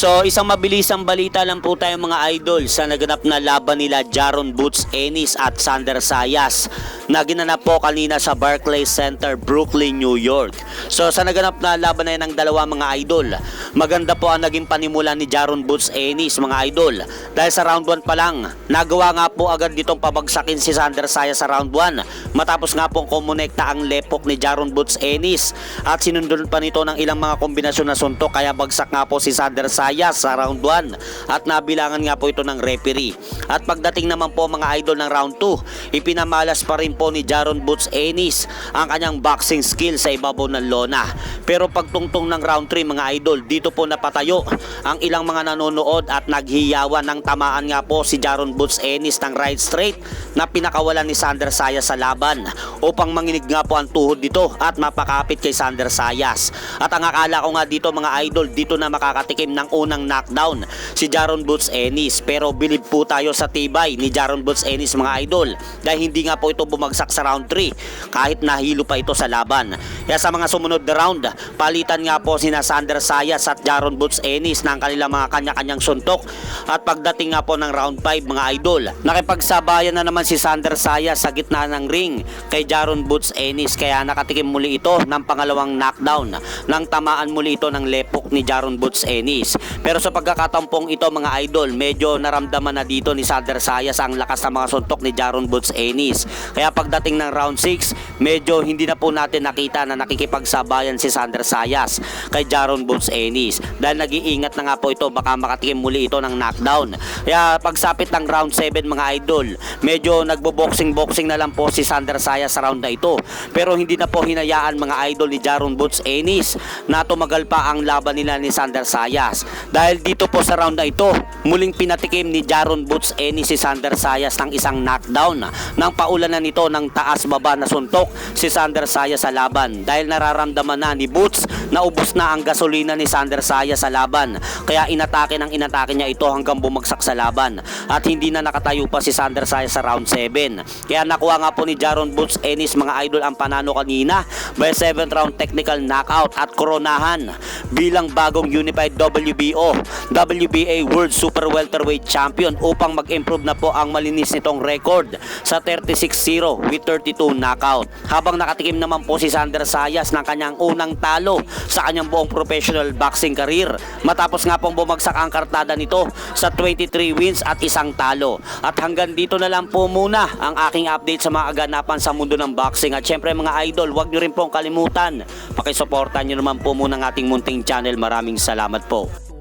So isang mabilisang balita lang po tayo mga idol sa naganap na laban nila Jaron Boots Ennis at Sander Zayas na ginanap po kanina sa Barclays Center, Brooklyn, New York. So sa naganap na laban na yan ng dalawa mga idol, maganda po ang naging panimula ni Jaron Boots Ennis mga idol. Dahil sa round 1 pa lang, nagawa nga po agad ditong pabagsakin si Sander Zayas sa round 1 matapos nga pong kumonekta ang lepok ni Jaron Boots Ennis at sinundan pa nito ng ilang mga kombinasyon na suntok kaya bagsak nga po si Sander Zayas sa round 1 at nabilangan nga po ito ng referee. At pagdating naman po mga idol ng round 2, ipinamalas pa rin po ni Jaron Boots Ennis ang kanyang boxing skill sa ibabaw ng lona. Pero pagtungtong ng round 3 mga idol, dito po napatayo ang ilang mga nanonood at naghiyawan ng tamaan nga po si Jaron Boots Ennis ng right straight na pinakawalan ni Sander Zayas sa laban upang manginig nga po ang tuhod dito at mapakapit kay Sander Zayas. At ang akala ko nga dito mga idol, dito na makakatikim ng unang knockdown si Jaron Boots Ennis, pero bilib po tayo sa tibay ni Jaron Boots Ennis mga idol dahil hindi nga po ito bumagsak sa round 3 kahit nahilo pa ito sa laban. Kaya sa mga sumunod na round, palitan nga po sina Sander Zayas at Jaron Boots Ennis ng kanilang mga kanya-kanyang suntok at pagdating nga po ng round 5 mga idol, nakipagsabayan na naman si Sander Zayas sa gitna ng ring kay Jaron Boots Ennis kaya nakatikim muli ito ng pangalawang knockdown nang tamaan muli ito ng lepok ni Jaron Boots Ennis. Pero sa pagkakatampong ito mga idol, medyo naramdaman na dito ni Sander Zayas ang lakas ng mga suntok ni Jaron Boots Ennis. Kaya pagdating ng round 6, medyo hindi na po natin nakita na nakikipagsabayan si Sander Zayas kay Jaron Boots Ennis dahil nag-iingat na nga po ito baka makatikim muli ito ng knockdown. Kaya pagsapit ng round 7 mga idol, medyo nagbo-boxing na lang po si Sander Zayas sa round na ito. Pero hindi na po hinayaan mga idol ni Jaron Boots Ennis na tumagal pa ang laban nila ni Sander Zayas. Dahil dito po sa round na ito, muling pinatikim ni Jaron Boots Ennis si Sander Zayas ng isang knockdown nang paulanan nito ng taas-baba na suntok si Sander Zayas sa laban dahil nararamdaman na ni Boots na ubos na ang gasolina ni Sander Zayas sa laban. Kaya inatake niya ito hanggang bumagsak sa laban at hindi na nakatayo pa si Sander Zayas sa round 7. Kaya nakuha nga po ni Jaron Boots Ennis mga idol ang panalo kanina by 7th round technical knockout at koronahan bilang bagong unified WBO, WBA World Super Welterweight Champion upang mag-improve na po ang malinis nitong record sa 36-0 with 32 knockout. Habang nakatikim naman po si Sander Zayas ng kanyang unang talo sa kanyang buong professional boxing career matapos nga pong bumagsak ang kartada nito sa 23 wins at isang talo. At hanggang dito na lang po muna ang aking update sa mga aganapan sa mundo ng boxing. At syempre mga idol, huwag nyo rin pong kalimutan, pakisuportan nyo naman po muna ang ating munting channel. Maraming salamat po.